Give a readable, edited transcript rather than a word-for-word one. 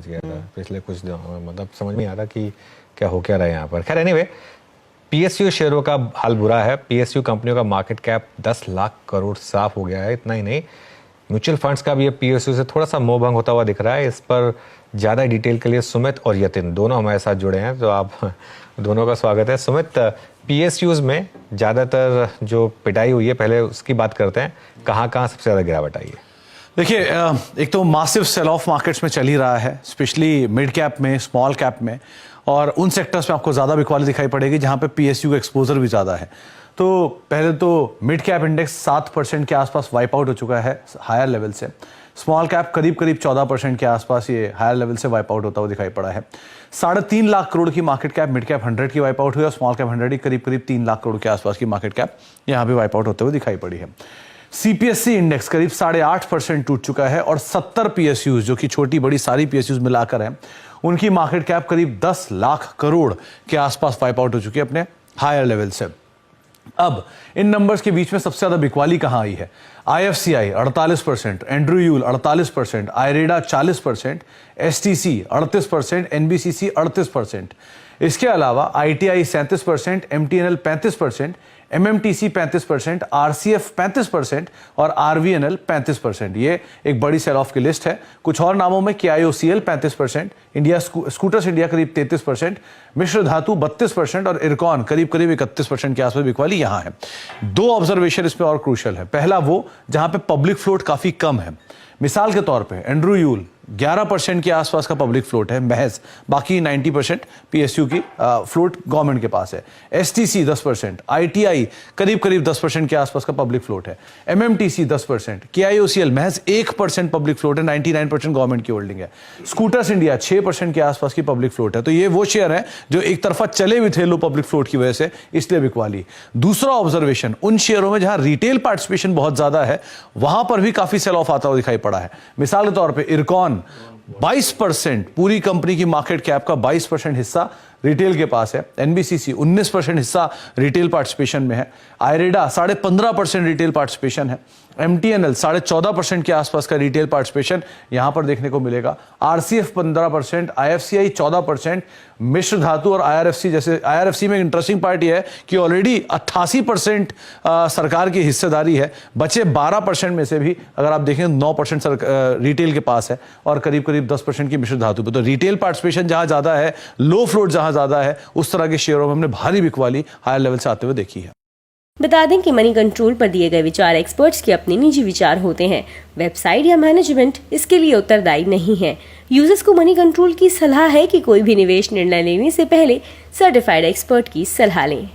गया था पिछले कुछ दिनों में, मतलब समझ में नहीं आ रहा कि क्या हो क्या रहा है यहाँ पर। खैर एनीवे, पीएसयू शेयरों का हाल बुरा है। पीएसयू कंपनियों का मार्केट कैप 10 लाख करोड़ साफ हो गया है। इतना ही नहीं, म्यूचुअल फंड्स का भी ये पीएसयू से थोड़ा सा मोह भंग होता हुआ दिख रहा है। इस पर ज़्यादा डिटेल के लिए सुमित और यतिन दोनों हमारे साथ जुड़े हैं, तो आप दोनों का स्वागत है। सुमित, पीएसयूज में ज़्यादातर जो पिटाई हुई है, पहले उसकी बात करते हैं। कहाँ सबसे ज़्यादा गिरावट आई है? देखिए, एक तो मासिव सेल ऑफ मार्केट्स में चल ही रहा है, स्पेशली मिड कैप में, स्मॉल कैप में, और उन सेक्टर्स में आपको ज़्यादा बिकवाली दिखाई पड़ेगी जहाँ पे पीएसयू का एक्सपोजर भी ज़्यादा है। तो पहले तो मिड कैप इंडेक्स 7% के आसपास वाइप आउट हो चुका है हायर लेवल से। स्मॉल कैप करीब 14% के आसपास ये हायर लेवल से वाइप आउट होता हुआ दिखाई पड़ा है। 3.5 लाख करोड़ की मार्केट कैप मिड कैप 100 की वाइप आउट हुई और स्मॉल कैप 100 की करीब 3 लाख करोड़ के आसपास की मार्केट कैप यहाँ भी वाइप आउट होते हुए दिखाई पड़ी है। सीपीएससी इंडेक्स करीब 8.5% टूट चुका है और 70 पीएसयूज, जो कि छोटी बड़ी सारी पीएसयूज मिलाकर हैं, उनकी मार्केट कैप करीब 10 लाख करोड़ के आसपास वाइप आउट हो चुकी है अपने हायर लेवल से। अब इन नंबर्स के बीच में सबसे ज्यादा बिकवाली कहां आई है? IFCI 48%, Andrew you'll 48%, आयरेडा 40%, STC 38%, NBCC 38%। इसके अलावा आईटीआई 37%, एमटीएनएल 35%, एमएमटीसी 35%, आरसीएफ 35% और आरवीएनएल 35%। ये एक बड़ी सेल ऑफ की लिस्ट है। कुछ और नामों में केआईओसीएल 35%, इंडिया स्कूटर्स इंडिया करीब 33%, मिश्र धातु 32% और इरकॉन करीब 31% के आसपास बिकवाली यहां है। दो ऑब्जर्वेशन इसमें और क्रूशियल है। पहला वो जहां पे पब्लिक फ्लोट काफी कम है। मिसाल के तौर पे एंड्रू यूल 11% के आसपास का पब्लिक फ्लोट है महज, बाकी 90% पीएसयू की फ्लोट गवर्नमेंट के पास है। एसटीसी 10%, आईटीआई करीब 10% के आसपास का पब्लिक फ्लोट है, एमएमटीसी 10%, केआईओसीएल महज 1% पब्लिक फ्लोट है, 99% गवर्नमेंट की होल्डिंग है। स्कूटर्स इंडिया 6% के आसपास की पब्लिक फ्लोट है। तो ये वो शेयर है जो एक तरफा चले भी थे लो पब्लिक फ्लोट की वजह से, इसलिए बिकवाली। दूसरा ऑब्जर्वेशन, उन शेयरों में जहां रिटेल पार्टिसिपेशन बहुत ज्यादा है वहां पर भी काफी सेल ऑफ आता हुआ दिखाई पड़ा है। मिसाल के तौर पर इरकॉन 22%, पूरी कंपनी की मार्केट कैप का 22% हिस्सा रिटेल के पास है। एनबीसीसी 19% हिस्सा रिटेल पार्टिसिपेशन में है। आयरेडा 15.5% रिटेल पार्टिसिपेशन है। एमटीएनएल 14.5% के आसपास का रिटेल पार्टिसिपेशन यहां पर देखने को मिलेगा। आरसीएफ 15%, आईएफसीआई 14%, मिश्र धातु और आईआरएफसी, जैसे आईआरएफसी में इंटरेस्टिंग पार्ट यह है कि ऑलरेडी 88% सरकार की हिस्सेदारी है। बचे 12% में से भी अगर आप देखें 9% रिटेल के पास है और करीब 10% की मिश्र धातु पे। तो रिटेल पार्टिसिपेशन जहां ज्यादा है, लो फ्लोट जहां ज्यादा है, उस तरह के शेयरों में हमने भारी बिकवाली हायर लेवल से आते हुए देखी है। बता दें कि मनी कंट्रोल पर दिए गए विचार एक्सपर्ट्स के अपने निजी विचार होते हैं। वेबसाइट या मैनेजमेंट इसके लिए उत्तरदायी नहीं है। यूजर्स को मनी कंट्रोल की सलाह है कि कोई भी निवेश निर्णय लेने से पहले सर्टिफाइड एक्सपर्ट की सलाह लें।